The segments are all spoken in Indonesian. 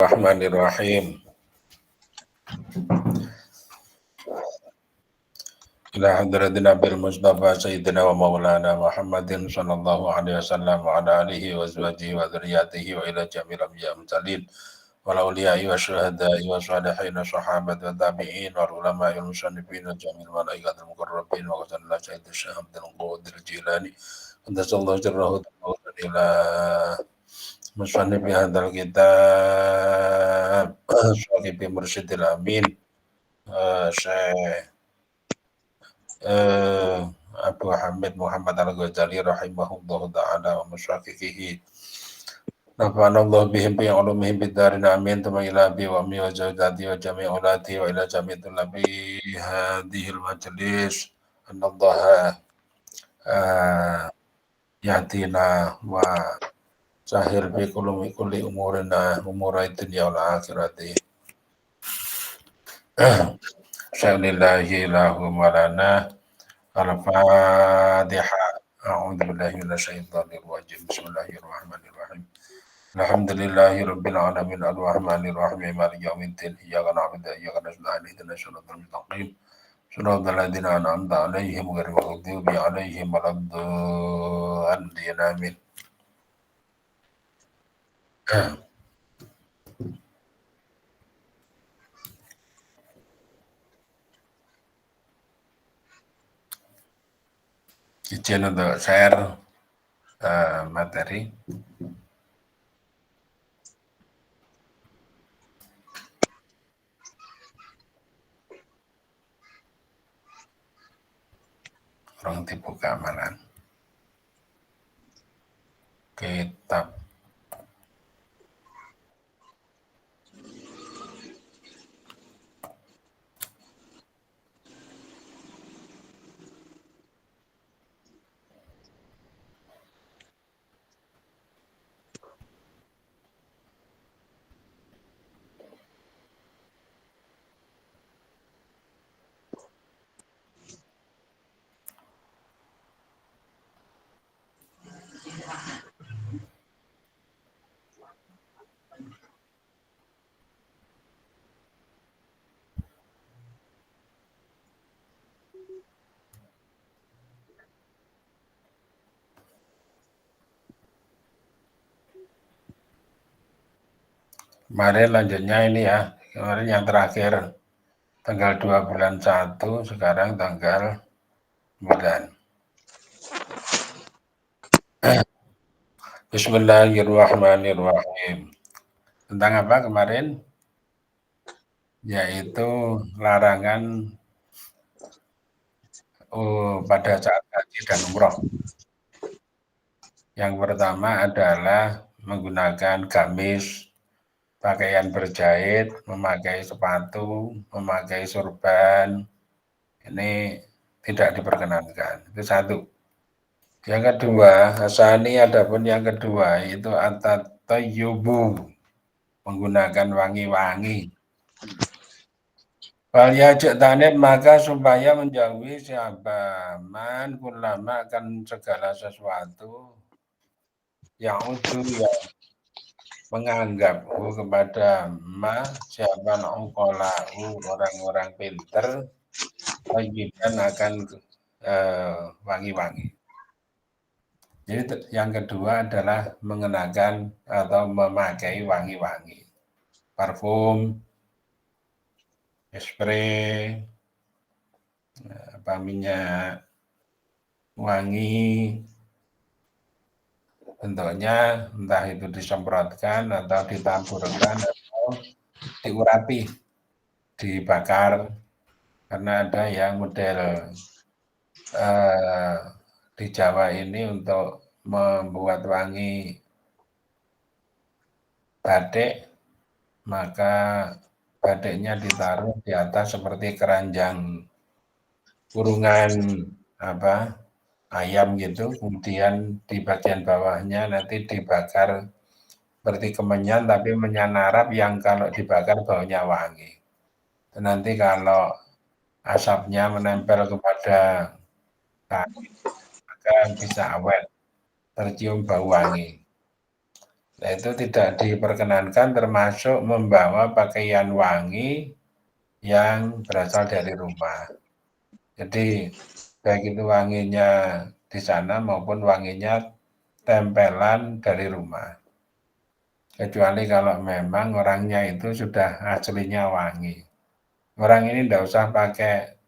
Bismillahirrahmanirrahim. Ila hadratin Nabil Mustafa Sayyidina wa Maulana Muhammadin sallallahu alaihi wasallam wa ala alihi wa azwajihi wa dzurriyyatihi wa ila jamil anbiya mursalin wal awliya'i wa syuhada'i wa shalihin wa sahabat wa tabi'in wal ulama'i wal musannifin wa jamil malaikatil muqarrabin wa qadalla sayyidina Syekh Abdul Qadir Jilani qaddasallahu sirrahu ila musannif hadzal kitab Syekh Mursyidil Amin Syekh Abu Hamid Muhammad Al-Ghazali rahimahullah ta'ala wa musyafiqihi nafa'ana Allah bihim bi ulumihim bidarin amin tuma ila bi wa mi wa zawjati wa jami' ulati wa ila jami' tulabi hadihil majlis anallaha yatina wa sahir bi kulli umurina umurai dunya wal akhirati sya'nillahi lahum walana Al-Fatihah. A'udzu billahi minasyaitonir rajim. Bismillahirrahmanirrahim. Alhamdulillahirabbil alamin arrahmanir rahim maliki yaumiddin. Iyyaka na'budu wa iyyaka nasta'in ihdinas siratal mustaqim. Shiratal ladzina an'amta 'alaihim ghairil maghdubi 'alaihim waladdallin. Amin. Izin untuk share materi. Orang dibuka amalan. Kitab kemarin lanjutnya ini ya, kemarin yang terakhir tanggal 2 bulan 1, sekarang tanggal 9. Bismillahirrahmanirrahim. Tentang apa kemarin? Yaitu larangan pada saat haji dan umroh. Yang pertama adalah menggunakan gamis, pakaian berjahit, memakai sepatu, memakai sorban. Ini tidak diperkenankan. Itu satu. Yang kedua, asani adapun yang kedua itu at-tayyubu, menggunakan wangi-wangi. Wal yaj'al tanib, maka supaya menjauhi siapa man kulama akan segala sesuatu yang udu yang menganggap kepada ma siapa nongkolahu orang-orang pinter dan akan wangi-wangi. Jadi yang kedua adalah mengenakan atau memakai wangi-wangi, parfum, spray, minyak wangi, bentuknya entah itu disemprotkan atau ditaburkan atau diurapi, dibakar, karena ada yang model di Jawa ini untuk membuat wangi batik, maka batiknya ditaruh di atas seperti keranjang kurungan ayam gitu, kemudian di bagian bawahnya nanti dibakar seperti kemenyan, tapi menyan Arab yang kalau dibakar baunya wangi. Dan nanti kalau asapnya menempel kepada kain, maka bisa awet, tercium bau wangi. Nah, itu tidak diperkenankan termasuk membawa pakaian wangi yang berasal dari rumah. Jadi baik itu wanginya di sana maupun wanginya tempelan dari rumah. Kecuali kalau memang orangnya itu sudah aslinya wangi. Orang ini tidak usah pakai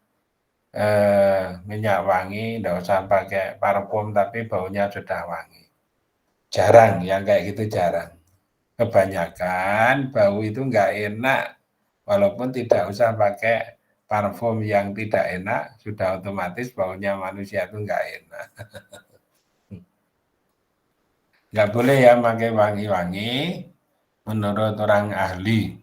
minyak wangi, tidak usah pakai parfum, tapi baunya sudah wangi. Jarang, yang kayak gitu jarang. Kebanyakan bau itu nggak enak, walaupun tidak usah pakai parfum yang tidak enak, sudah otomatis baunya manusia itu nggak enak. Nggak boleh ya pakai wangi-wangi, menurut orang ahli.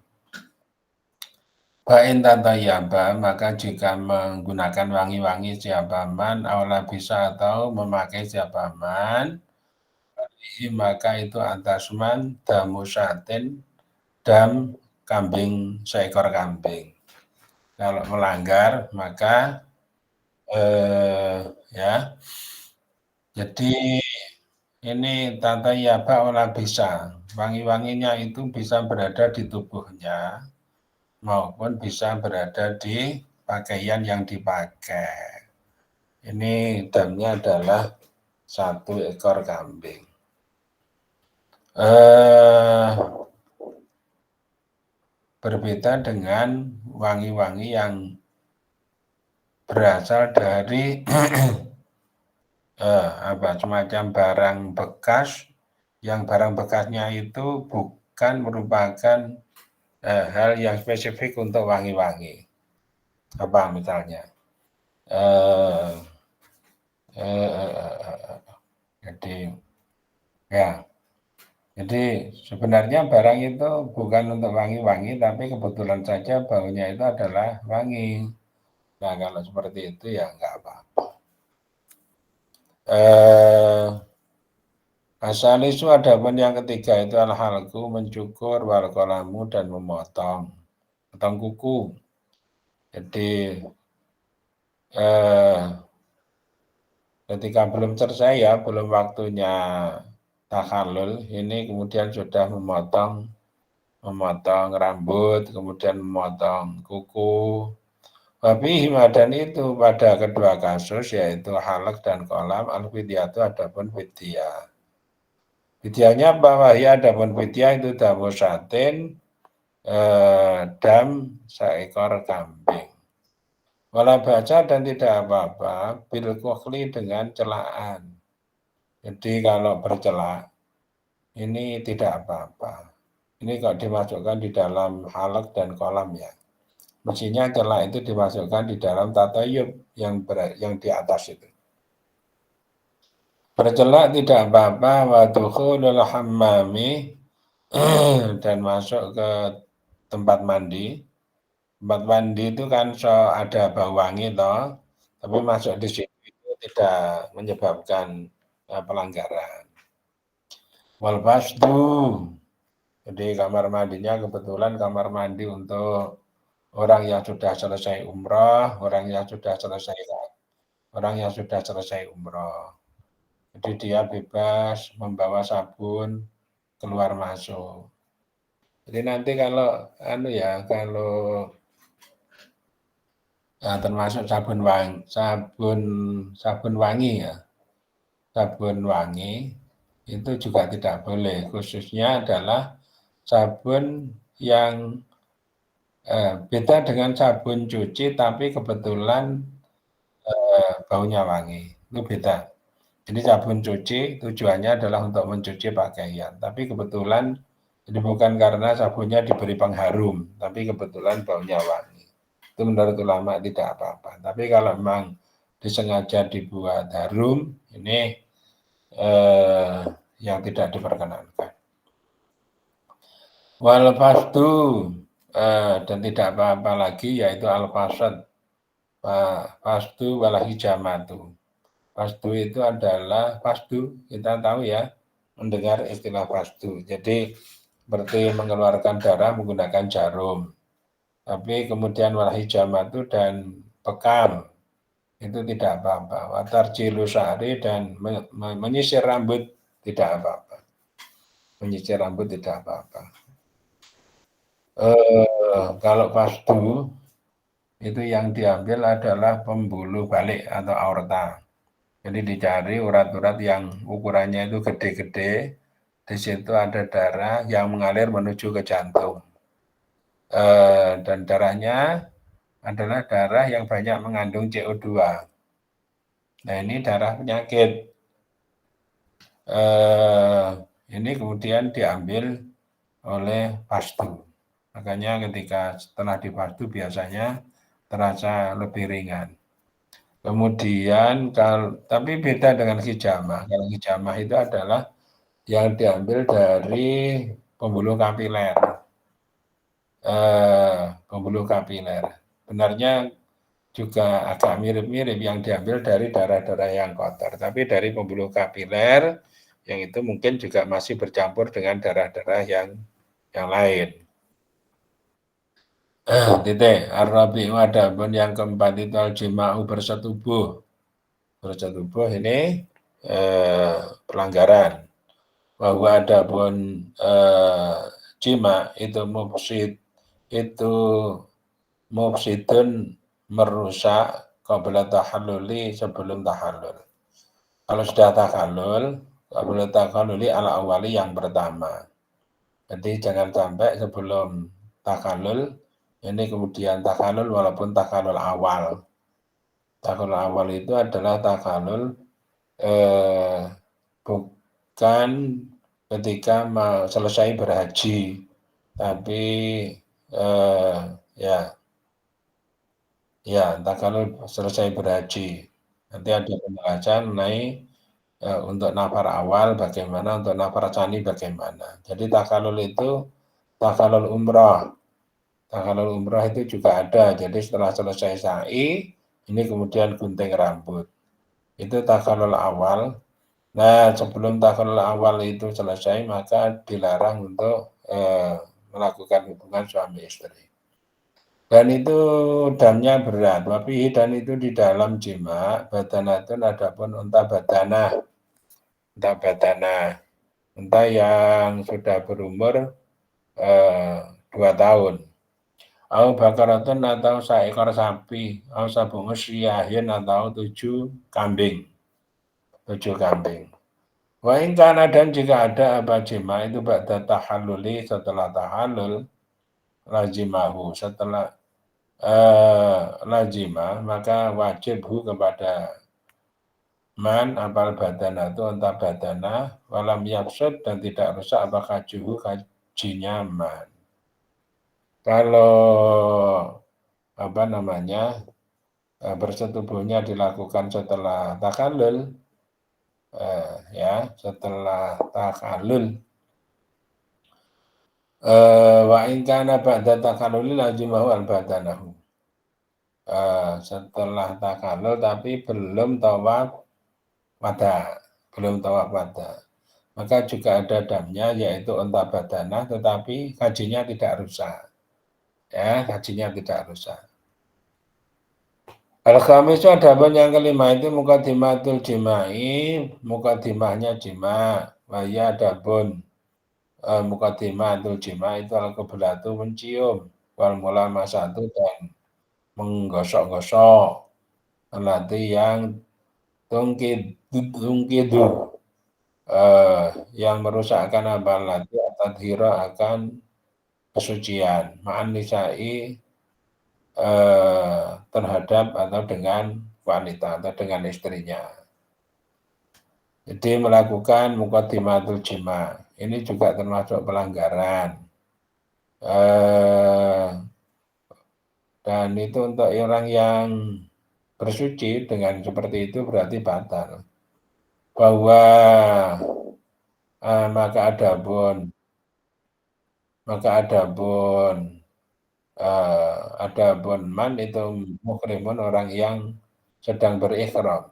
Fa'in tatayaba, maka jika menggunakan wangi-wangi siapaman, aula bisa atau memakai siapaman, maka itu antasman damusatin, dam kambing, seekor kambing. Kalau melanggar, maka ya, jadi ini tatayaba olah bisa, wangi-wanginya itu bisa berada di tubuhnya, maupun bisa berada di pakaian yang dipakai. Ini damnya adalah 1 ekor kambing. Berbeda dengan wangi-wangi yang berasal dari semacam barang bekas, yang barang bekasnya itu bukan merupakan hal yang spesifik untuk wangi-wangi. Apa misalnya? Jadi ya, jadi sebenarnya barang itu bukan untuk wangi-wangi, tapi kebetulan saja baunya itu adalah wangi. Nah, kalau seperti itu ya enggak apa-apa. Asal itu adapun yang ketiga itu al-halku, mencukur, wal qalamu, dan memotong kuku. Jadi ketika belum selesai ya, belum waktunya takhallul, ini kemudian sudah memotong rambut, kemudian memotong kuku. Tapi dan itu pada kedua kasus, yaitu halak dan kolam, al-fidyah itu adapun fidyah. Fidyahnya bahwa ya adapun fidyah itu damusatin, dam seekor kambing. Wala baca dan tidak apa-apa, bil kukhli dengan celaan. Jadi kalau bercelak, ini tidak apa-apa. Ini kok dimasukkan di dalam halak dan kolam ya. Mestinya celak itu dimasukkan di dalam tatayub yang di atas itu. Bercelak tidak apa-apa, wa dukhulul hammami, dan masuk ke tempat mandi. Tempat mandi itu kan ada bau wangi toh, tapi masuk di situ itu tidak menyebabkan pelanggaran. Wal basdu, jadi kamar mandinya kebetulan kamar mandi untuk orang yang sudah selesai umroh, orang yang sudah selesai umroh. Jadi dia bebas membawa sabun keluar masuk. Jadi nanti kalau termasuk sabun wangi ya, sabun wangi itu juga tidak boleh. Khususnya adalah sabun yang beda dengan sabun cuci, tapi kebetulan baunya wangi, itu beda. Jadi sabun cuci tujuannya adalah untuk mencuci pakaian, tapi kebetulan jadi bukan karena sabunnya diberi pengharum, tapi kebetulan baunya wangi. Itu menurut ulama tidak apa-apa. Tapi kalau memang disengaja dibuat harum, ini yang tidak diperkenankan. Wal fasdu, dan tidak apa-apa lagi, yaitu al-fasad. Fasdu wal hijamatu. Fasdu itu adalah kita tahu ya, mendengar istilah fasdu. Jadi seperti mengeluarkan darah menggunakan jarum. Tapi kemudian wal hijamatu dan bekam itu tidak apa-apa. Watar jilu syahri dan menyisir rambut tidak apa-apa. menyisir rambut tidak apa-apa. Kalau pastu itu yang diambil adalah pembuluh balik atau aorta. Jadi dicari urat-urat yang ukurannya itu gede-gede, di situ ada darah yang mengalir menuju ke jantung. Dan darahnya adalah darah yang banyak mengandung CO2. Nah, ini darah penyakit. Ini kemudian diambil oleh pastu. Makanya ketika setelah dipastu biasanya terasa lebih ringan. Kemudian tapi beda dengan hijamah. Kalau hijamah itu adalah yang diambil dari pembuluh kapiler. Pembuluh kapiler. Benarnya juga agak mirip-mirip yang diambil dari darah-darah yang kotor, tapi dari pembuluh kapiler yang itu mungkin juga masih bercampur dengan darah-darah yang lain. Titik. Ar-rabi'u adapun yang keempat itu al-jima'u bersetubuh. Bersetubuh ini pelanggaran. Bahwa adapun jima itu mufsidun merusak qabla tahalluli sebelum tahallul. Kalau sudah tahallul, qabla tahalluli ala awali yang pertama. Jadi jangan sampai sebelum tahallul ini kemudian tahallul walaupun tahallul awal. Tahallul awal itu adalah tahallul bukan ketika selesai berhaji, tapi entah kalau selesai berhaji. Nanti ada penjelasan mengenai untuk nafar awal bagaimana, untuk nafar tsani bagaimana. Jadi takalul itu takalul umrah. Takalul umrah itu juga ada. Jadi setelah selesai sa'i, ini kemudian gunting rambut. Itu takalul awal. Nah, sebelum takalul awal itu selesai, maka dilarang untuk melakukan hubungan suami istri. Dan itu damnya berat, tapi dan itu di dalam jima, badanatun adapun unta badana, unta yang sudah berumur 2 tahun. Au bakaratun atau seekor sapi, au sabungus yahin atau 7 kambing. 7 kambing. Wa in kana dan jika ada apa jima itu ba'da tahalluli setelah tahallul lazimahu setelah lazimah maka wajib kepada man apal badana itu entah badana walam yafsud dan tidak rusak apakah juhu kajinya man. Kalau bersetubuhnya dilakukan setelah takallul setelah takallul wa in kana ba'da takalluli lazimahu al badanahu. Setelah takallul tapi belum tawaf wada, maka juga ada damnya yaitu unta badana tetapi hajinya tidak rusak. Hajinya tidak rusak. Al-khamis adapun yang kelima itu mukadimatul jima'i, mukadimahnya jima. Waya adapun mukadimatul jima itu al-qiblatu mencium, wal mulama satu dan menggosok-gosok. Alati yang tungkidu yang merusakkan abalati atadhira akan kesucian ma'an nisa'i terhadap atau dengan wanita atau dengan istrinya. Jadi melakukan mukadimatul jima ini juga termasuk pelanggaran. Dan itu untuk orang yang bersuci dengan seperti itu berarti batal. Bahwa maka adapun man itu muhrimun orang yang sedang berihram.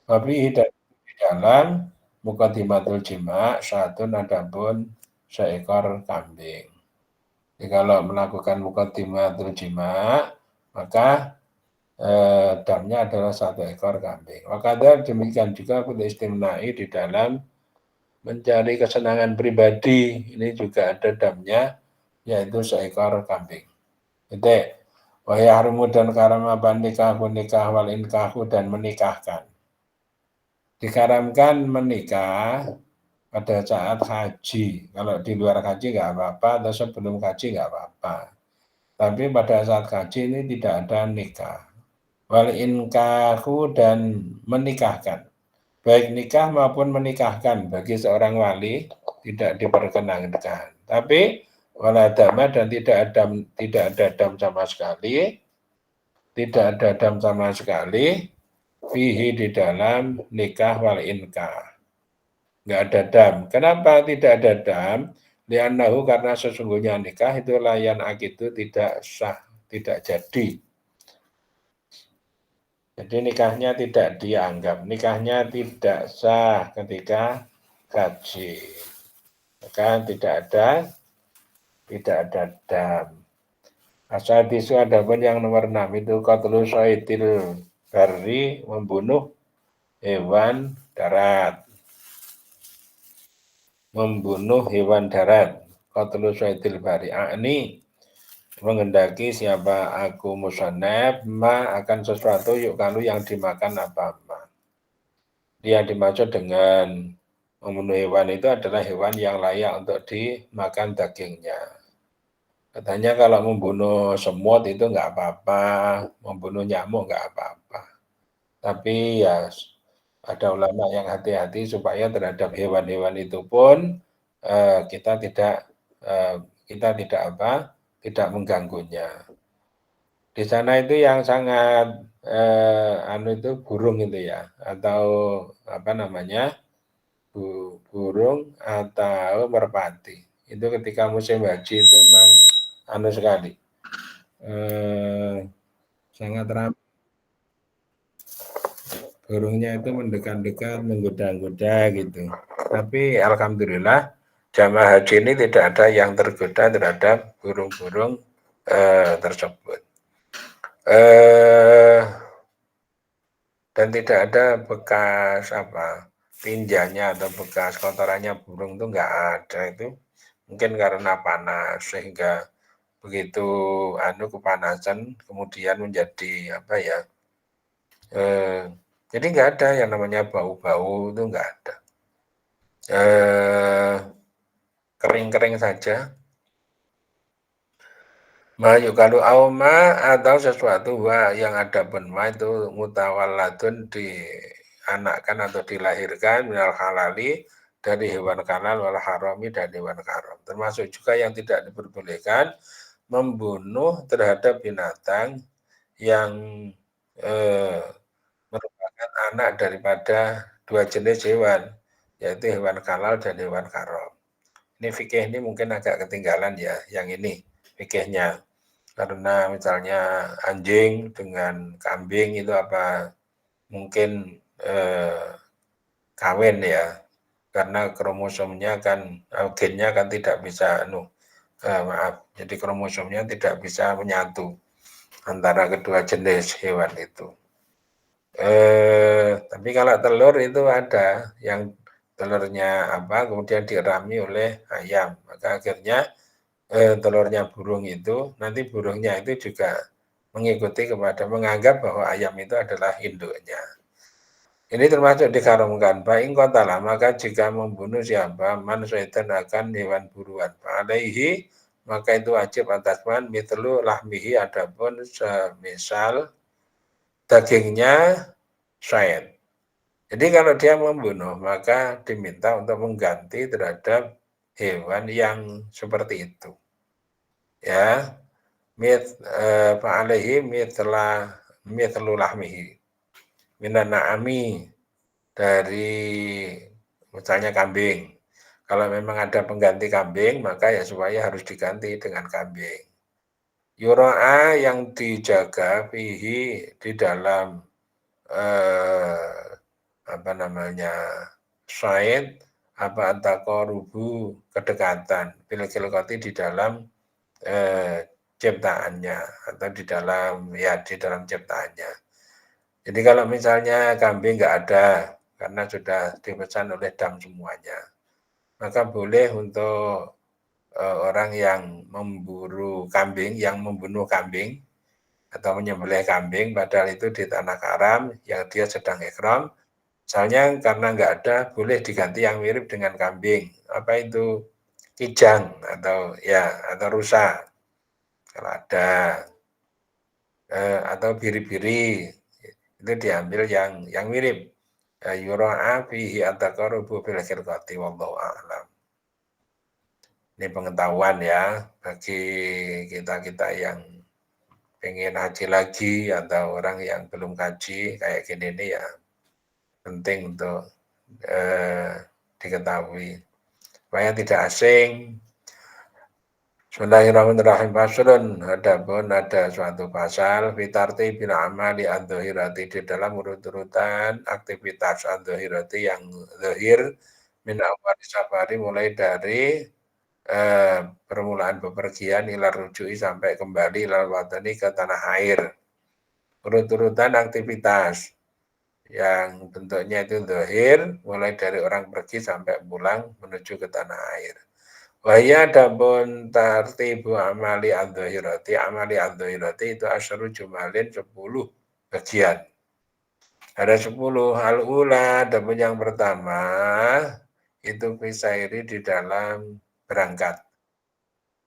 Tapi di dalam mukadimatul jima syatun adapun seekor kambing. Jadi kalau melakukan mukadimatul jima maka damnya adalah 1 ekor kambing. Maka demikian juga bil istimna'i di dalam mencari kesenangan pribadi, ini juga ada damnya, yaitu seekor kambing. Titik. Wa yahrumu dan karama nikah wal inkahu dan menikahkan. Diharamkan menikah pada saat haji. Kalau di luar haji nggak apa-apa, atau sebelum haji nggak apa-apa. Tapi pada saat haji ini tidak ada nikah. Wal inkahu dan menikahkan. Baik nikah maupun menikahkan bagi seorang wali tidak diperkenankan. Tapi waladama dan tidak ada dam sama sekali, tidak ada dam sama sekali, fihi di dalam nikah wal inkah. Nggak ada dam. Kenapa tidak ada dam? Li'annahu karena sesungguhnya nikah itu layan akidu tidak sah, tidak jadi. Jadi nikahnya tidak dianggap, nikahnya tidak sah ketika haji. Maka tidak ada dam. Asal tisu ada pun yang nomor 6 itu qatlu syaidil barri, membunuh hewan darat. Membunuh hewan darat. Qatlu syaidil barri. Ini menghendaki siapa aku musannaf ma akan sesuatu yuk kalau yang dimakan apa ma. Yang dimaksud dengan membunuh hewan itu adalah hewan yang layak untuk dimakan dagingnya. Katanya kalau membunuh semut itu nggak apa-apa, membunuh nyamuk nggak apa-apa. Tapi ya ada ulama yang hati-hati supaya terhadap hewan-hewan itu pun kita tidak mengganggunya. Di sana itu yang sangat itu burung itu ya, atau apa namanya, burung atau merpati. Itu ketika musim haji itu memang sekali, sangat ramai. Burungnya itu mendekat-dekat, menggoda-goda gitu. Tapi alhamdulillah jamaah haji ini tidak ada yang tergoda terhadap burung-burung tersebut. Dan tidak ada bekas tinjanya atau bekas kotorannya burung itu nggak ada. Itu mungkin karena panas sehingga begitu kepanasan kemudian menjadi jadi nggak ada yang namanya bau-bau, itu nggak ada. Kering-kering saja. Mayukalu auma atau sesuatu yang ada benma itu mutawalladun dianakkan atau dilahirkan minal halali dari hewan halal wal harami dan hewan haram. Termasuk juga yang tidak diperbolehkan membunuh terhadap binatang yang merupakan anak daripada dua jenis hewan, yaitu hewan halal dan hewan haram. Ini fikih ini mungkin agak ketinggalan ya, yang ini fikihnya. Karena misalnya anjing dengan kambing itu apa mungkin kawin ya, karena kromosomnya kan gennya kan tidak bisa jadi kromosomnya tidak bisa menyatu antara kedua jenis hewan itu. Tapi kalau telur itu ada yang telurnya kemudian dirami oleh ayam, maka akhirnya telurnya burung itu, nanti burungnya itu juga mengikuti kepada menganggap bahwa ayam itu adalah induknya. Ini termasuk diharamkan. Baik kotalah, maka jika membunuh siapa, man syaitan akan hewan buruan. Alaihi, maka itu wajib atas man, mitlu lahmihi, adapun semisal dagingnya syait. Jadi kalau dia membunuh, maka diminta untuk mengganti terhadap hewan yang seperti itu. Ya, fa'alaihi mithlu lahmihi minan na'ami, dari misalnya kambing. Kalau memang ada pengganti kambing, maka ya supaya harus diganti dengan kambing. Yura'a yang dijaga fihi di dalam syaid antaqarubu kedekatan bil khilqati di dalam ciptaannya atau di dalam ciptaannya. Jadi kalau misalnya kambing nggak ada karena sudah dipesan oleh dam semuanya, maka boleh untuk orang yang memburu kambing, yang membunuh kambing atau menyembelih kambing padahal itu di tanah haram yang dia sedang ihram. Misalnya karena nggak ada, boleh diganti yang mirip dengan kambing. Apa itu? Kijang atau rusa kalau ada, atau biri-biri itu diambil yang mirip. Yura'a fihi at-taqarrubu bil khirqati wallahu a'lam. Ini pengetahuan ya bagi kita-kita yang pengen haji lagi atau orang yang belum haji kayak gini nih ya penting untuk diketahui supaya tidak asing. Bismillahirrahmanirrahim. Faslun, adapun ada suatu pasal fitarti bil amali adzohirati di dalam urut-urutan aktivitas adzohirati yang zahir min awal safari mulai dari permulaan bepergian ila rujui sampai kembali ilal watani ke tanah air. Urut-urutan aktivitas yang bentuknya itu zahir mulai dari orang pergi sampai pulang menuju ke tanah air. Wahya adapun tartibu amali adzohirati itu asyaru jumalin 10 bagian. Ada 10 al-ula, adapun yang pertama itu fisairi di dalam berangkat.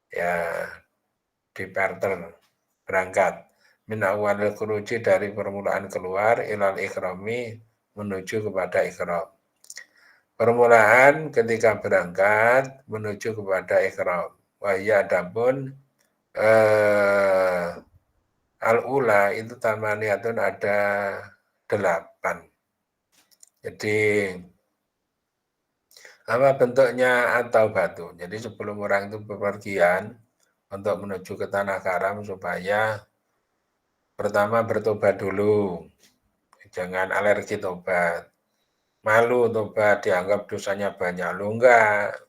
Ya, di perter berangkat. Min awalil khuruji dari permulaan keluar ilal ikhrami menuju kepada ikhram. Permulaan ketika berangkat menuju kepada ikhram. Wahya adapun al-ula itu tamaniyatun ada 8. Jadi apa bentuknya atau batu. Jadi sebelum orang itu bepergian untuk menuju ke tanah haram supaya pertama bertobat dulu. Jangan alergi tobat. Malu tobat dianggap dosanya banyak. Lo enggak.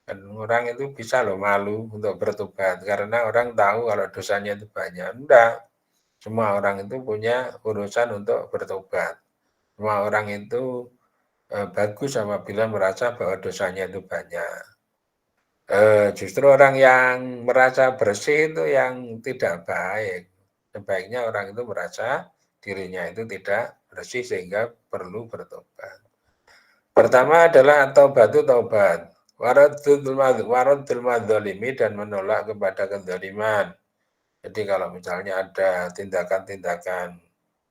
Dan orang itu bisa loh malu untuk bertobat karena orang tahu kalau dosanya itu banyak. Enggak. Semua orang itu punya urusan untuk bertobat. Semua orang itu bagus apabila merasa bahwa dosanya itu banyak. Justru orang yang merasa bersih itu yang tidak baik. Sebaiknya orang itu merasa dirinya itu tidak bersih sehingga perlu bertobat. Pertama adalah taubat. Waradul madzalimi dan menolak kepada kezaliman. Jadi kalau misalnya ada tindakan-tindakan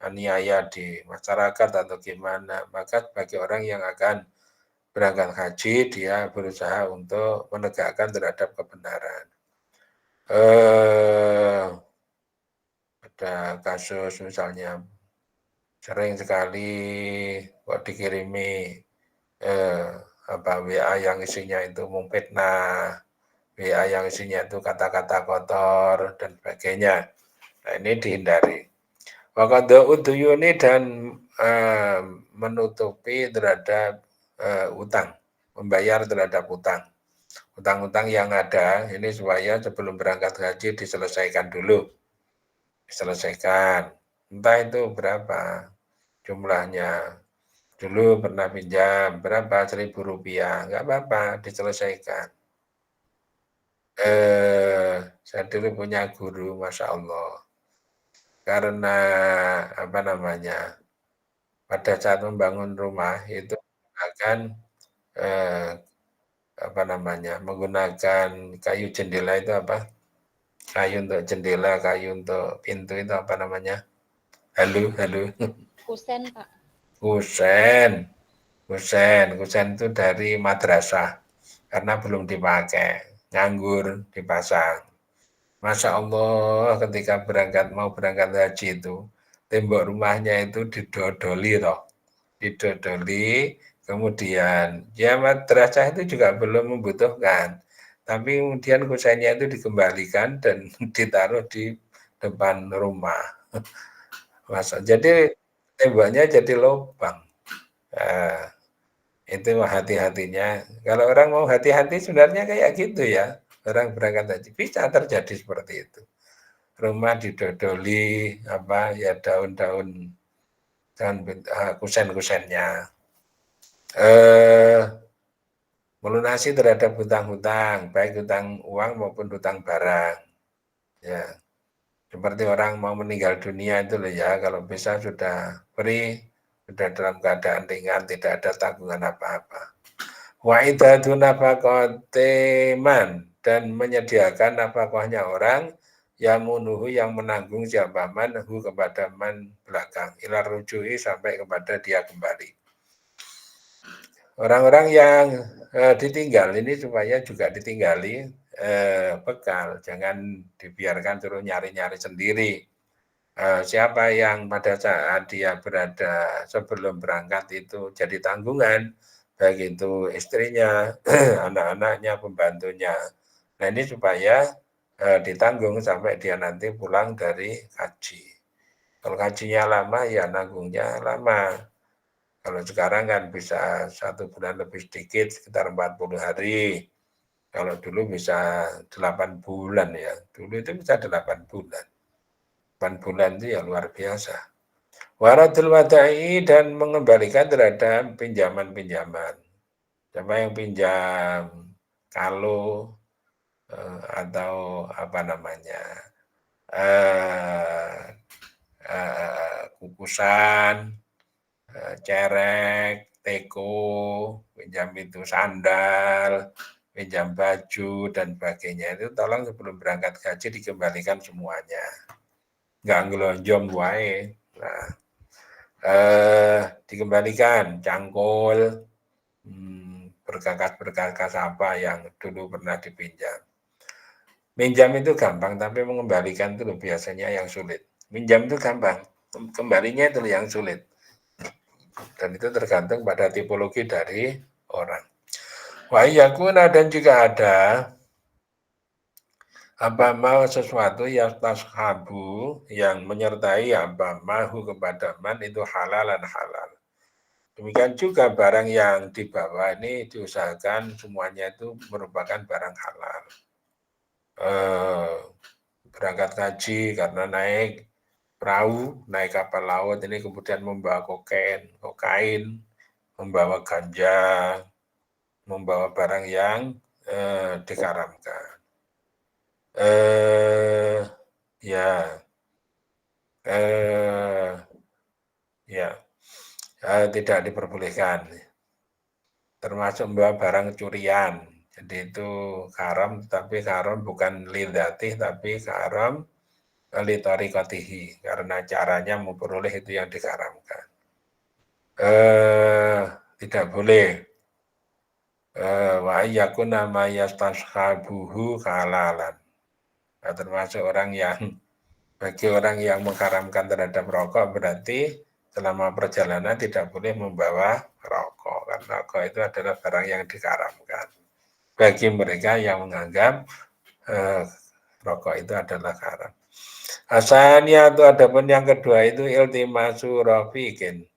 aniaya di masyarakat atau gimana, maka bagi orang yang akan berangkat haji, dia berusaha untuk menegakkan terhadap kebenaran. Ada kasus misalnya sering sekali kok dikirimi WA yang isinya itu memfitnah, WA yang isinya itu kata-kata kotor dan sebagainya. Nah, ini dihindari. Waqada uduyuni dan menutupi terhadap utang, membayar terhadap utang. Utang-utang yang ada ini supaya sebelum berangkat haji diselesaikan dulu. Diselesaikan. Entah itu berapa jumlahnya. Dulu pernah pinjam berapa, Rp1.000, nggak apa-apa, diselesaikan. Saya dulu punya guru, Masya Allah. Karena apa namanya, pada saat membangun rumah itu menggunakan menggunakan kayu jendela itu apa? Kayu untuk jendela, kayu untuk pintu itu apa namanya? Halo. Kusen, Pak. Kusen itu dari madrasah karena belum dipakai, nganggur dipasang. Masya Allah ketika mau berangkat haji itu, tembok rumahnya itu didodoli kemudian ya madrasah itu juga belum membutuhkan, tapi kemudian kusennya itu dikembalikan dan ditaruh di depan rumah. Jadi temboknya jadi lubang. Nah, itu hati-hatinya. Kalau orang mau hati-hati sebenarnya kayak gitu ya. Orang berangkat haji bisa terjadi seperti itu. Rumah didodoli daun-daun kusen-kusennya. melunasi terhadap hutang-hutang, baik hutang uang maupun hutang barang. Ya, seperti orang mau meninggal dunia itu loh ya, kalau bisa sudah free, sudah dalam keadaan ringan, tidak ada tanggungan apa-apa. Wa idatu nafaqatiman, dan menyediakan nafkahnya orang yang menuhu yang menanggung siapa manhu kepada man belakang, ila rujui sampai kepada dia kembali. Orang-orang yang ditinggal ini supaya juga ditinggali bekal, jangan dibiarkan terus nyari-nyari sendiri. Siapa yang pada saat dia berada sebelum berangkat itu jadi tanggungan, baik itu istrinya, anak-anaknya, pembantunya. Nah ini supaya ditanggung sampai dia nanti pulang dari haji. Kalau hajinya lama ya nanggungnya lama. Kalau sekarang kan bisa 1 bulan lebih sedikit, sekitar 40 hari. Kalau dulu bisa 8 bulan ya. Dulu itu bisa 8 bulan. 8 bulan itu ya luar biasa. Waradul wada'i, dan mengembalikan terhadap pinjaman-pinjaman. Siapa yang pinjam kalau atau apa namanya kukusan, cerek, teko, pinjam itu sandal, pinjam baju dan sebagainya, itu tolong sebelum berangkat haji dikembalikan semuanya. Nggak ngelonjong wae. Nah, dikembalikan cangkul, berkakas-berkakas apa yang dulu pernah dipinjam. Minjam itu gampang, tapi mengembalikan itu biasanya yang sulit. Minjam itu gampang, kembalinya itu yang sulit. Dan itu tergantung pada tipologi dari orang. Wa yakuna, dan juga ada apa mau sesuatu yang tashabu, yang menyertai apa mahu kepada man itu halalan halal. Demikian juga barang yang dibawa ini diusahakan semuanya itu merupakan barang halal. Berangkat haji karena naik perahu, naik kapal laut ini kemudian membawa kokain, membawa ganja, membawa barang yang diharamkan. Tidak diperbolehkan. Termasuk membawa barang curian. Jadi itu haram, tapi haram bukan lidzatih, tapi haram litorikotihi, karena caranya memperoleh itu yang diharamkan. Tidak boleh wa yakuna ma yastashabuhu halalan. Nah, termasuk bagi orang yang mengharamkan terhadap rokok, berarti selama perjalanan tidak boleh membawa rokok, karena rokok itu adalah barang yang diharamkan. Bagi mereka yang menganggap rokok itu adalah haram. Asalnya itu adapun yang kedua itu iltimasu rafiqin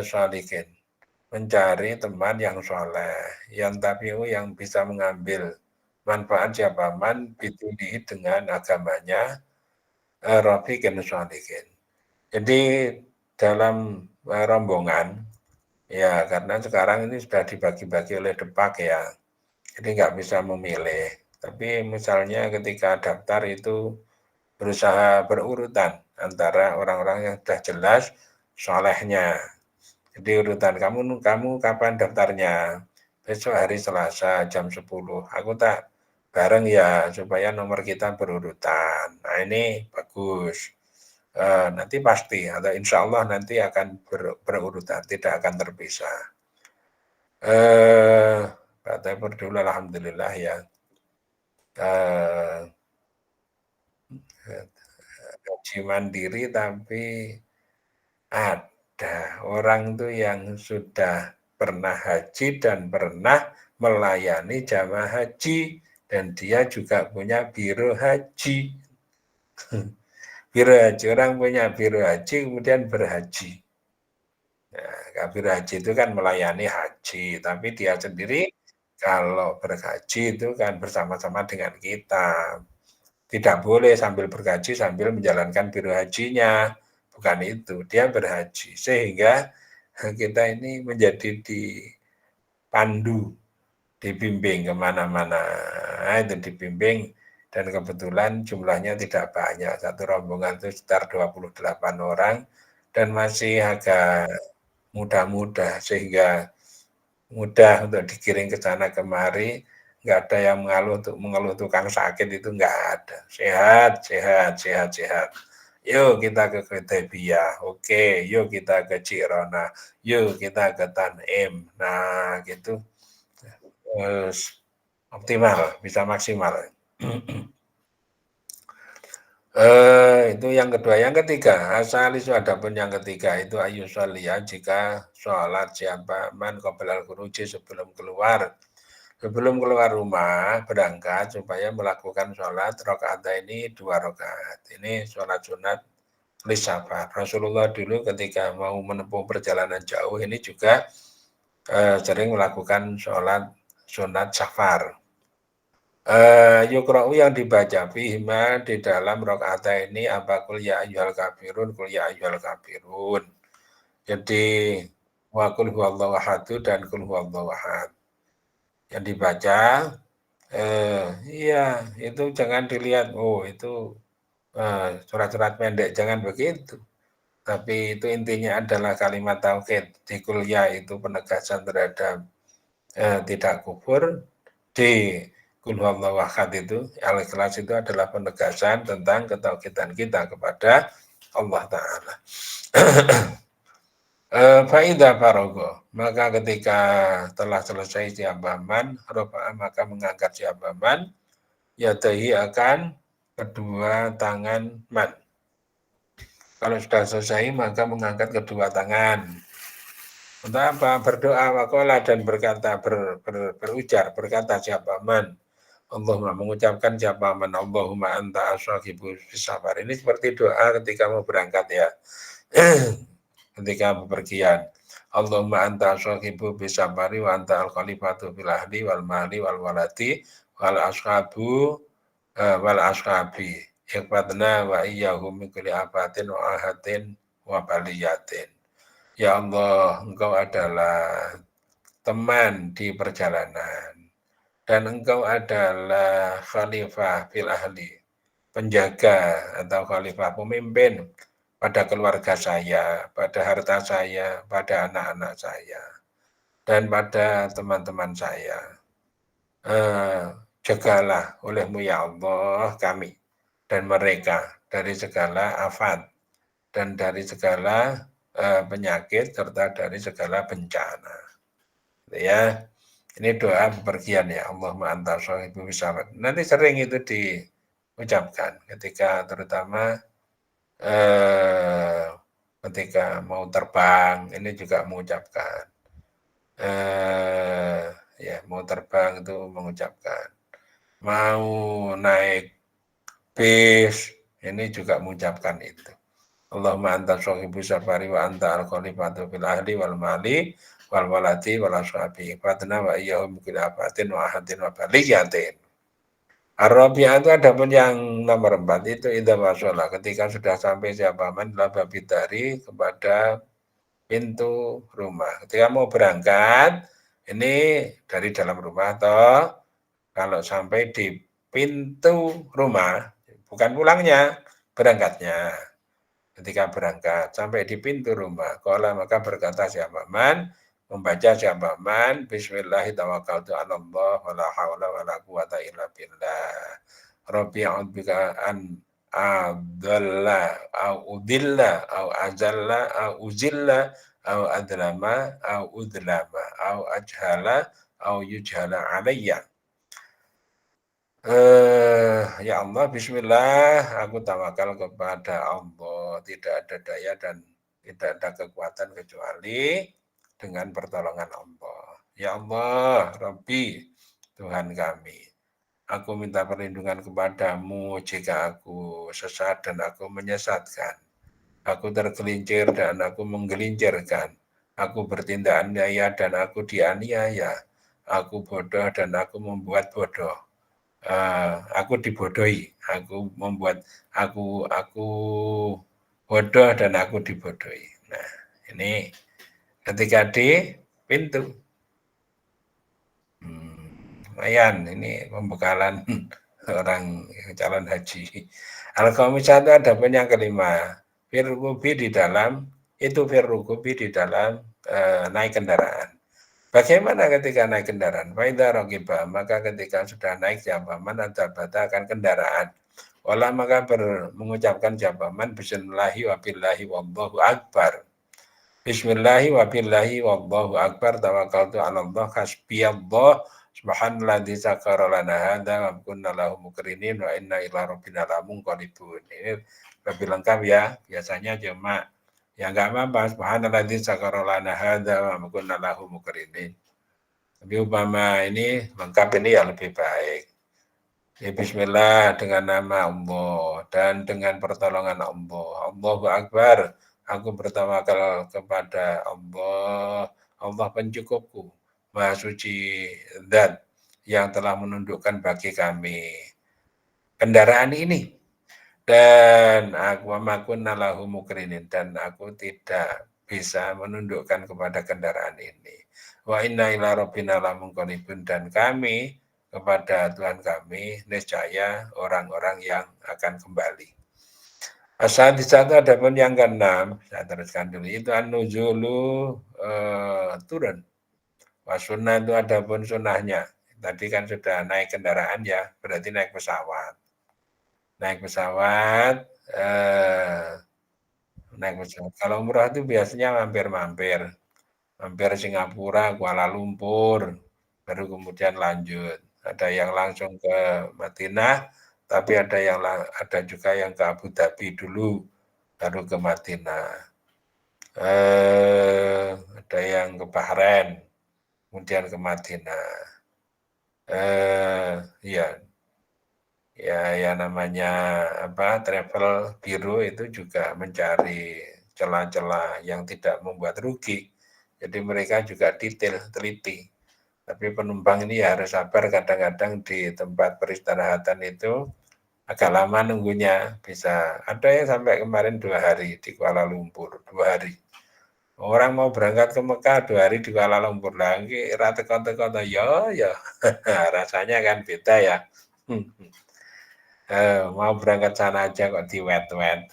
sholikin, mencari teman yang soleh, yang tabiu, yang bisa mengambil manfaat siapa man bidunihi, dengan agamanya, rafiqin sholikin. Jadi dalam rombongan ya, karena sekarang ini sudah dibagi-bagi oleh Depak ya, jadi nggak bisa memilih. Tapi misalnya ketika daftar itu berusaha berurutan antara orang-orang yang sudah jelas solehnya. Jadi urutan kamu kapan daftarnya? Besok hari Selasa jam 10. Aku tak bareng ya, supaya nomor kita berurutan. Nah ini bagus. Nanti pasti atau insya Allah nanti akan berurutan, tidak akan terpisah. Kata dulu alhamdulillah ya. Haji mandiri, tapi ada orang tuh yang sudah pernah haji dan pernah melayani jamaah haji, dan dia juga punya biro haji. Biro haji, orang punya biro haji kemudian berhaji. Nah, biro haji itu kan melayani haji, tapi dia sendiri kalau berhaji itu kan bersama-sama dengan kita. Tidak boleh sambil berhaji sambil menjalankan biro hajinya. Bukan itu, dia berhaji. Sehingga kita ini menjadi dipandu dibimbing kemana-mana, itu dibimbing, dan kebetulan jumlahnya tidak banyak, satu rombongan itu sekitar 28 orang, dan masih agak muda-muda, sehingga mudah untuk digiring ke sana kemari, nggak ada yang mengeluh tukang sakit, itu nggak ada, sehat. Yuk kita ke Hudaybiyah, oke, yuk kita ke Jirona, yuk kita ke Tanim, nah gitu, optimal, bisa maksimal. Itu yang kedua. Yang ketiga, asalisu adapun yang ketiga itu ayu sholia, jika sholat siapa man qoblal khuruji, sebelum keluar rumah berangkat, supaya melakukan sholat rakaat ini 2 rakaat. Ini sholat sunat lisafar. Rasulullah dulu ketika mau menempuh perjalanan jauh ini juga sering melakukan sholat sunat safar. Yukra'u yang dibaca fihima di dalam rakaat ini apa kul ya ayyuhal kafirun, kul ya ayyuhal kafirun. Jadi wa kul huwallahu ahad dan kul huwallahu ahad. Yang dibaca iya, itu jangan dilihat itu surat-surat pendek, jangan begitu. Tapi itu intinya adalah kalimat tauhid. Di kuliah itu penegasan terhadap tidak kufur. Di Qul huwallahu ahad itu, al-ikhlas itu adalah penegasan tentang ketauhidan kita kepada Allah Ta'ala. Faidah farogo, maka ketika telah selesai siapa man, maka mengangkat siapa man, yadahi akan kedua tangan man. Kalau sudah selesai maka mengangkat kedua tangan. Untuk apa? Berdoa wakola dan berkata, berkata siapa man. Allahumma, mengucapkan siapa man, Allahumma anta ashaqibu fisafar. Ini seperti doa ketika mau berangkat ya. Ketika bepergian. Allahumma anta ashaqibu fisafari wa anta al-khalifatu fil ahli wal mali wal walati wal ashabu wal ashabi. Ikhbatna wa iyyahum min kulli afatin wa ahatin wa baliyatin. Ya Allah, Engkau adalah teman di perjalanan, dan Engkau adalah khalifah fil ahli, penjaga atau khalifah, pemimpin pada keluarga saya, pada harta saya, pada anak-anak saya, dan pada teman-teman saya. Jagalah oleh-Mu ya Allah kami dan mereka dari segala afat dan dari segala penyakit serta dari segala bencana. Ya, ini doa bepergian ya, Allahumma anta shahibu bisawat. Nanti sering itu diucapkan ketika terutama ketika mau terbang, ini juga mengucapkan. Ya, mau terbang itu mengucapkan. Mau naik bis, ini juga mengucapkan itu. Allahumma anta shahibu safari wa anta al-khalifatu fil ahli wal mali wal walati wal ashabi fatna wa iyyahum bil afatin wa ahadin wa baliyatin. Ar-rabi'ah itu ada pun yang nomor 4 itu idza wasala, ketika sudah sampai siapa man lababidari, kepada pintu rumah. Ketika mau berangkat, ini dari dalam rumah toh, kalau sampai di pintu rumah, bukan pulangnya, berangkatnya. Ketika berangkat sampai di pintu rumah, qala maka berkata siapa man, membaca siapa man, bismillahi tawakkaltu 'ala Allah wala haula wala quwata illa billah. Rabbi a'udzubika an adalla au udilla au azalla au uzilla au adlama au udlama au ajhala au yujhala alayya. Ya Allah, bismillah, aku tawakal kepada Allah, tidak ada daya dan tidak ada kekuatan kecuali dengan pertolongan Allah. Ya Allah, Rabbi, Tuhan kami, aku minta perlindungan kepadamu jika aku sesat dan aku menyesatkan. Aku tergelincir dan aku menggelincirkan. Aku bertindak aniaya dan aku dianiaya. Aku bodoh dan aku membuat bodoh. Aku dibodohi, aku bodoh dan aku dibodohi. Nah, ini ketika di pintu. lumayan ini pembekalan orang calon haji. Al-khamisah itu ada pun yang kelima, firrukubi di dalam di dalam naik kendaraan. Bagaimana ketika naik kendaraan? Faidha raqiba, maka ketika sudah naik jabaman atau akan kendaraan. Wala maka mengucapkan jabaman bismillahi wa billahi wallahu akbar. Bismillahi wa billahi wallahu akbar tawakkaltu 'ala Allah hasbiyallah subhanalladzi sakhkhara lana hadza wa kunna lahu muqrinin wa inna ila rabbina lamunqalibun. Ini lebih lengkap ya. Biasanya cuma ya enggak apa-apa, subhanalladzi sakhkhara lana hadza wa kunna lahu muqrinin. Tapi umpama ini lengkap ini ya lebih baik. Ya, bismillah dengan nama Allah dan dengan pertolongan Allah. Allahu Akbar. Aku bertawakal kepada Allah. Allah pencukupku. Maha suci zat yang telah menundukkan bagi kami kendaraan ini. Dan aku makun lahu mukrinin, dan aku tidak bisa menundukkan kepada kendaraan ini. Wa inna ila rabbina lamunqalibun, dan kami kepada Tuhan kami niscaya orang-orang yang akan kembali. Asal di satu ada pun yang keenam, saya teruskan dulu, itu an-nuzulu turun. Wasunnah itu ada pun sunnahnya. Tadi kan sudah naik kendaraan ya, berarti naik pesawat. Naik pesawat, Kalau umrah itu biasanya mampir Singapura, Kuala Lumpur, baru kemudian lanjut. Ada yang langsung ke Madinah, tapi ada juga yang ke Abu Dhabi dulu, baru ke Madinah. Ada yang ke Bahrain, kemudian ke Madinah. Ya namanya travel bureau itu juga mencari celah-celah yang tidak membuat rugi. Jadi mereka juga detail, teliti. Tapi penumpang ini harus sabar, kadang-kadang di tempat peristirahatan itu agak lama nunggunya. Bisa ada yang sampai kemarin 2 hari di Kuala Lumpur, 2 hari. Orang mau berangkat ke Mekah 2 hari di Kuala Lumpur lagi, rata-rata ya, rasanya kan beda ya. Mau berangkat sana aja kok di wet-wet,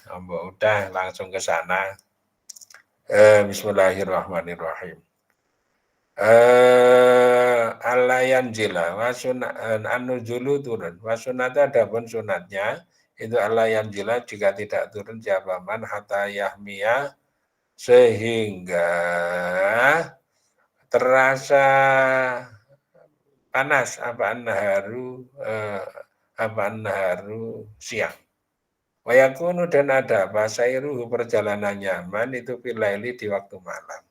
udah langsung ke sana. Bismillahirrahmanirrahim. Alayan jila an-nuzulu turun. Wasunata ada pun sunatnya itu alayan jila jika tidak turun jabaman hatta yahmiya, sehingga terasa panas naharu siang. Wayakunu, dan ada basairuhu perjalanan nyaman itu filaili di waktu malam.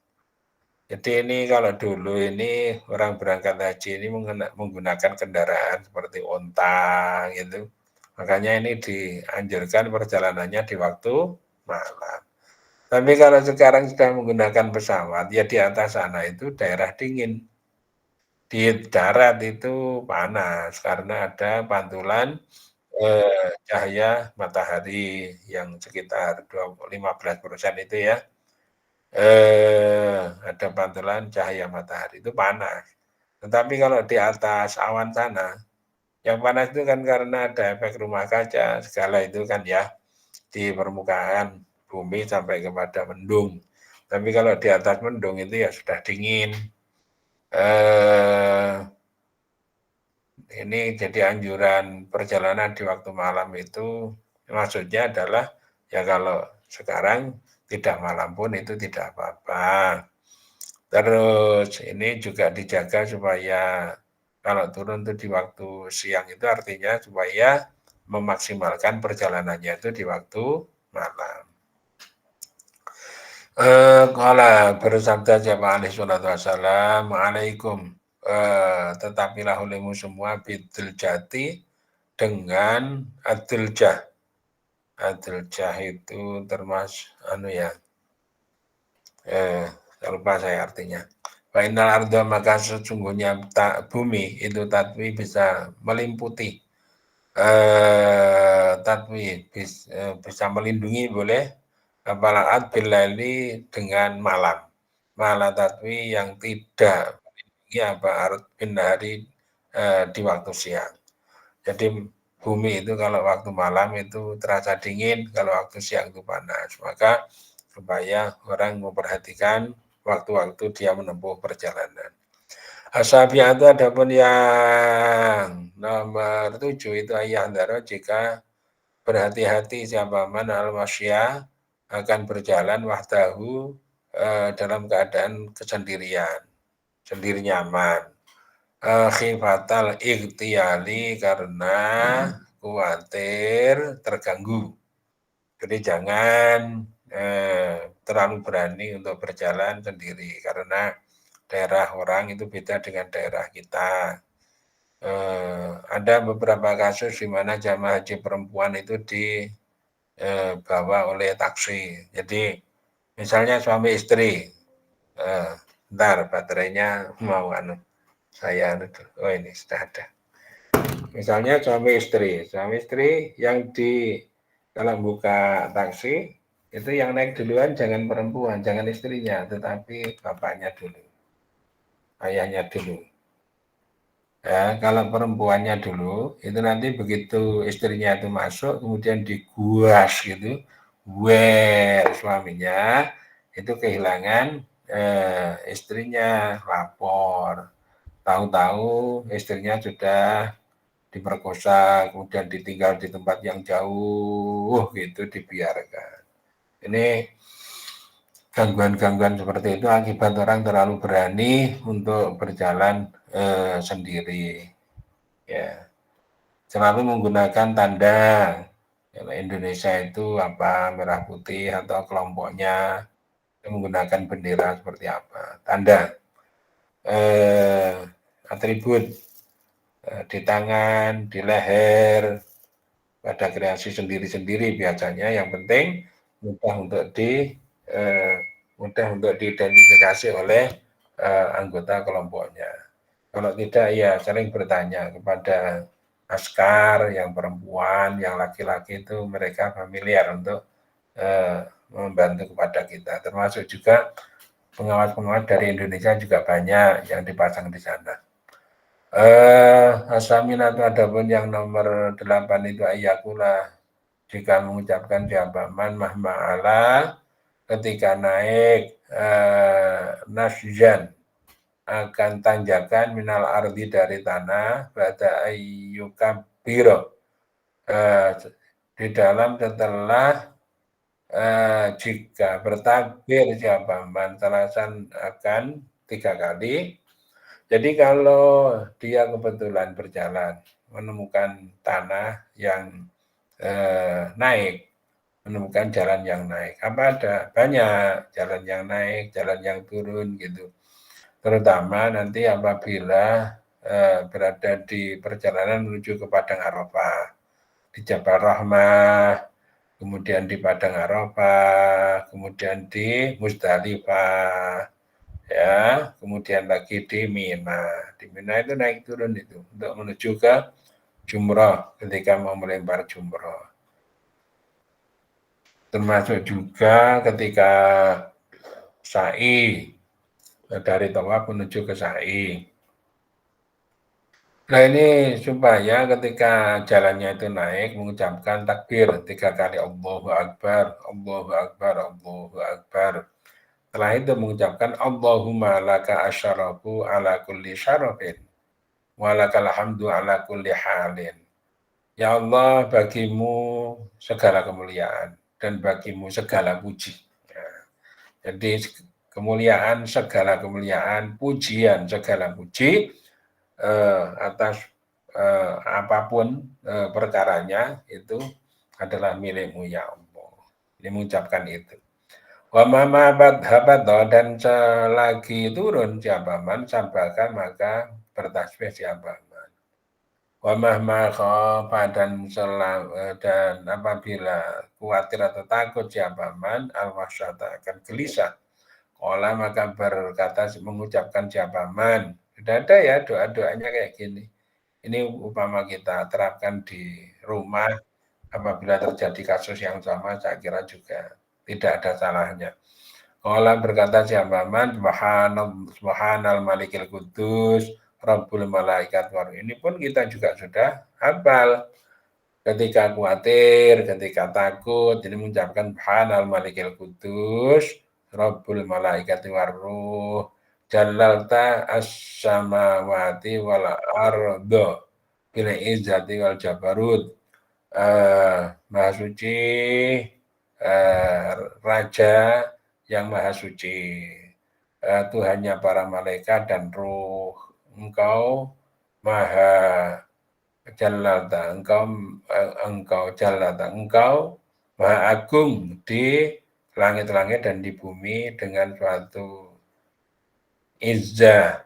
Jadi ini kalau dulu ini orang berangkat haji ini menggunakan kendaraan seperti onta gitu. Makanya ini dianjurkan perjalanannya di waktu malam. Tapi kalau sekarang sudah menggunakan pesawat, ya di atas sana itu daerah dingin. Di darat itu panas karena ada pantulan cahaya matahari yang sekitar 15% itu ya. Ada pantulan cahaya matahari itu panas. Tetapi kalau di atas awan sana, yang panas itu kan karena ada efek rumah kaca segala itu kan ya, di permukaan bumi sampai kepada mendung. Tapi kalau di atas mendung itu ya sudah dingin. Ini jadi anjuran perjalanan di waktu malam itu maksudnya adalah ya kalau sekarang tidak malam pun itu tidak apa-apa. Terus ini juga dijaga supaya kalau turun itu di waktu siang itu artinya supaya memaksimalkan perjalanannya itu di waktu malam. Qala bersabda jamaah alaihi salatu wassalam, alaikum, tetapilah olehmu semua bidil jati dengan adil-jah. Adil-jah itu termasuk lupa saya artinya. Fainal arda, maka sesungguhnya bumi itu tatwi bisa melimputi. Tatwi bisa melindungi boleh. Apalaat bilaili dengan malam. Malah tatwi yang tidak melindungi arut bin hari di waktu siang. Jadi bumi itu kalau waktu malam itu terasa dingin, kalau waktu siang itu panas. Maka supaya orang memperhatikan waktu-waktu dia menempuh perjalanan. Asabiatu adapun yang nomor 7 itu ayyahdara jika berhati-hati siapa man al-masya akan berjalan wahdahu dalam keadaan kesendirian, sendiri nyaman. Khifatal ightiyali karena khawatir terganggu. Jadi jangan terlalu berani untuk berjalan sendiri karena daerah orang itu beda dengan daerah kita. Ada beberapa kasus di mana jamaah haji perempuan itu dibawa oleh taksi. Jadi misalnya suami istri, ntar baterainya mau saya oh ini sudah ada. Misalnya suami istri yang kalau buka taksi itu yang naik duluan jangan perempuan, jangan istrinya, tetapi bapaknya dulu, ayahnya dulu. Ya, kalau perempuannya dulu, itu nanti begitu istrinya itu masuk, kemudian diguas gitu, suaminya, itu kehilangan istrinya, lapor. Tahu-tahu istrinya sudah diperkosa, kemudian ditinggal di tempat yang jauh, gitu dibiarkan. Ini gangguan-gangguan seperti itu akibat orang terlalu berani untuk berjalan sendiri. Ya, selalu menggunakan tanda. Kalau Indonesia itu apa, merah putih atau kelompoknya menggunakan bendera seperti apa, tanda, atribut di tangan, di leher, pada kreasi sendiri-sendiri biasanya. Yang penting mudah untuk diidentifikasi oleh anggota kelompoknya. Kalau tidak ya sering bertanya kepada askar yang perempuan, yang laki-laki itu mereka familiar untuk membantu kepada kita. Termasuk juga pengawas-pengawas dari Indonesia juga banyak yang dipasang di sana. Asaminatu adapun yang nomor 8 itu ayakula jika mengucapkan jabaman mahma'ala ketika naik nasjan akan tanjakan minal ardi dari tanah pada ayyukabiro di dalam setelah jika bertakbir jabaman salasan akan 3 kali. Jadi kalau dia kebetulan berjalan menemukan tanah yang naik, menemukan jalan yang naik. Apa ada? Banyak jalan yang naik, jalan yang turun gitu. Terutama nanti apabila berada di perjalanan menuju ke Padang Arafah, di Jabal Rahmah, kemudian di Padang Arafah, kemudian di Musdalifah, ya, kemudian lagi di Mina. Di Mina itu naik turun itu untuk menuju ke jumroh ketika mau melempar jumroh. Termasuk juga ketika sa'i dari tawaf menuju ke sa'i. Nah ini supaya ketika jalannya itu naik mengucapkan takbir 3 kali Allahu Akbar, Allahu Akbar, Allahu Akbar. Setelah itu mengucapkan Allahumma laka asyarafu ala kulli syarafin wa lakal hamdu ala kulli halin. Ya Allah, bagimu segala kemuliaan dan bagimu segala puji. Nah, jadi kemuliaan, segala kemuliaan, pujian, segala puji atas apapun perkaranya itu adalah milikmu ya Allah. Ini mengucapkan itu. Wa mamabat habadah dan selagi turun jabaman sabaka maka bertasbih jabaman. Wa mahma khofa dan apabila khawatir atau takut jabaman al-wasyata akan gelisah. Qala maka berkata mengucapkan jabaman. Sudah ada ya doa-doanya kayak gini. Ini upama kita terapkan di rumah apabila terjadi kasus yang sama saya kira juga tidak ada salahnya. Qala berkata jabaman subhanal malikil kudus Rabbul malaikat war. Ini pun kita juga sudah hafal. Ketika khawatir, ketika takut, jadi mengucapkan Subhanal Malikil Kudus, Rabbul Malaikati Warruh, Jalalta as-samawati wal ardo, bil izzati wal jabarut. Maha suci, Raja yang maha suci, Tuhannya para malaikat dan ruh. Engkau maha Jalata, engkau Jalata, engkau maha agung di langit-langit dan di bumi dengan suatu izzah,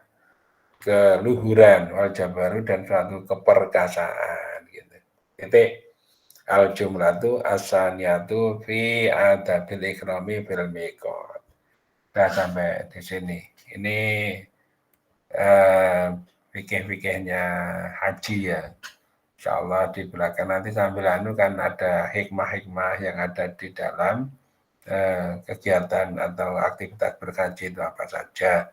keluhuran, wal jabaru dan suatu keperkasaan gitu. Titik. Al jumlatu asaniyatu fi adabil ikrami fil miqat. Nah, sampai di sini. Ini fikih-fikihnya haji ya. Insyaallah di belakang nanti sambil kan ada hikmah-hikmah yang ada di dalam kegiatan atau aktivitas berkaji itu apa saja.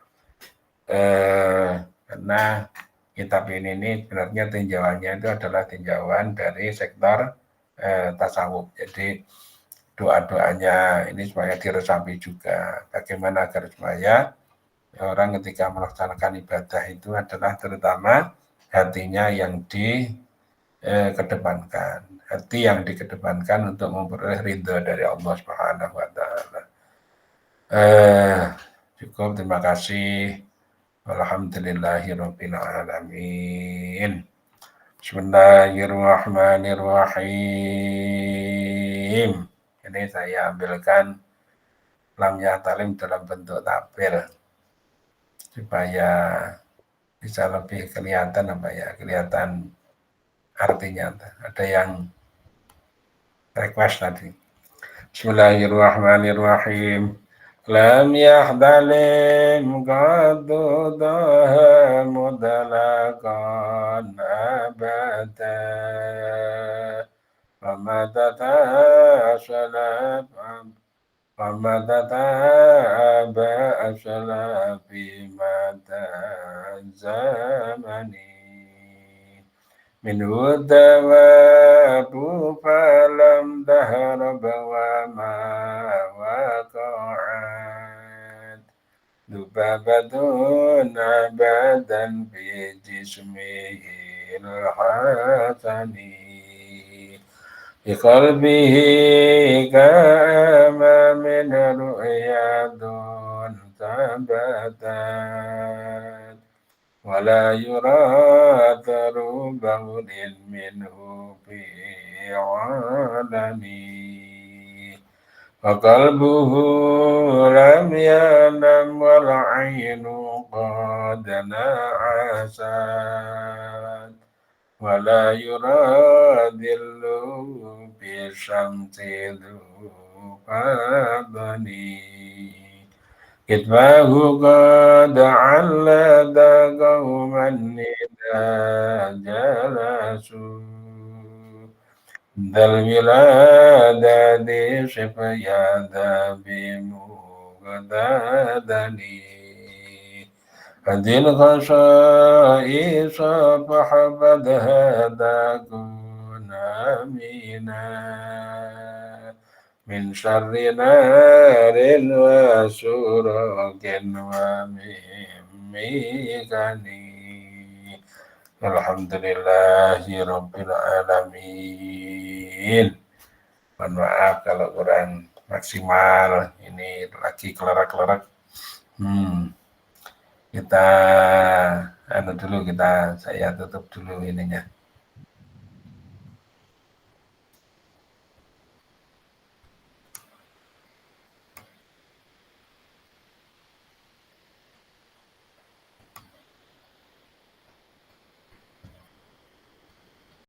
Karena kitab ini sebenarnya tinjauannya itu adalah tinjauan dari sektor tasawuf. Jadi doa-doanya ini supaya diresapi juga. Bagaimana agar supaya orang ketika melaksanakan ibadah itu adalah terutama hatinya yang dikedepankan. Hati yang dikedepankan untuk memperoleh ridho dari Allah Subhanahu wa taala. Cukup, terima kasih. Alhamdulillahirabbil alamin. Bismillahirrahmanirrahim. Ini saya ambilkan lam yahtalim dalam bentuk tabir supaya bisa lebih kelihatan kelihatan artinya. Ada yang request tadi. Bismillahirrahmanirrahim. Lam yahdalim qadu daha mudalakan abada Wa tataba asalafi mata zamani min hudawabu falam dahrab wa ma waqa'at dubabatun abadan fi jismihil hasani bi qalbihi kama min ru'yadun tabatat wala yuratharu bawlin minhu fi alami wa qalbuhu lam yanam wal ainu qad na'asat wala yuradillu bi syamsi dhubani Kitbahu qad allada qawman nida jalasu Dal wilada di sifayada bimuqdadani Adil khasa'isa fahabad hadakun amina Min syarri narin wa surakin wa mimikani Alhamdulillahi Rabbil Alamin. Mohon maaf kalau kurang maksimal. Ini lagi kelerak-kelerak. Kita saya tutup dulu ininya.